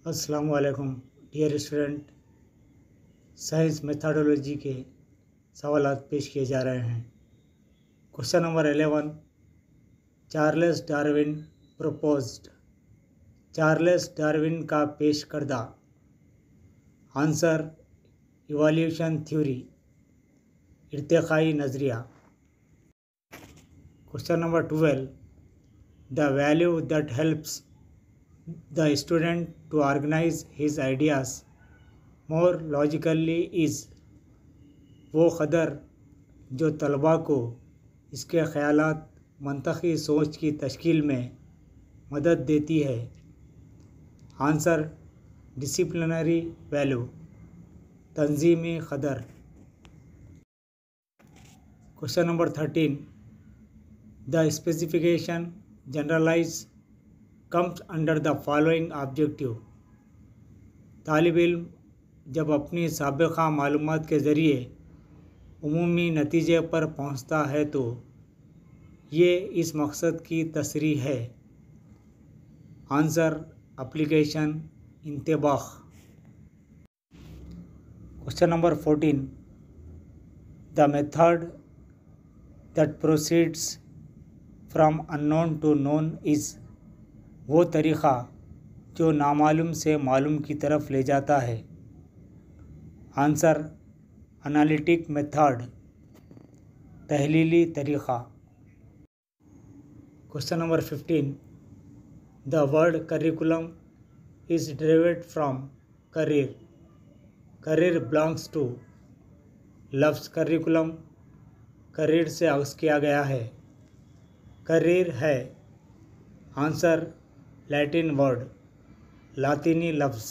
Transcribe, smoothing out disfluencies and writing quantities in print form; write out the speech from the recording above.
अस्सलाम वालेकुम dear student. Science methodology के सवालात पेश किए जा रहे हैं। Question number 11, Charles Darwin proposed. Charles Darwin का पेश करदा। आंसर इवोल्यूशन थ्योरी, इर्तिकाई नज़रिया। Question number 12, the value that helps the student to organize his ideas more logically is। वो क़दर जो तलबा को इसके ख़यालात मंतक़ी सोच की तश्कील में मदद देती है। आंसर डिसिप्लिनरी वैल्यू, तंजीमी क़दर। Question number 13, the specification generalize comes under the following objective. तालिब इल्म जब अपनी साबिक़ा मालूमात के ज़रिए उमूमी नतीजे पर पहुँचता है तो ये इस मकसद की तसरीह है। आंसर एप्लीकेशन, इंतबाह। Question number 14, the method that proceeds from unknown to known is. वो तरीक़ा जो नामालूम से मालूम की तरफ ले जाता है। आंसर एनालिटिक मेथड, तहलीली तरीक़ा। Question number 15, the word curriculum is derived from career. Career belongs to. लफ्ज़ करिकुलम करियर से अख्ज़ किया गया है। करियर है। आंसर लैटिन वर्ड, लातीनी लफ्ज़।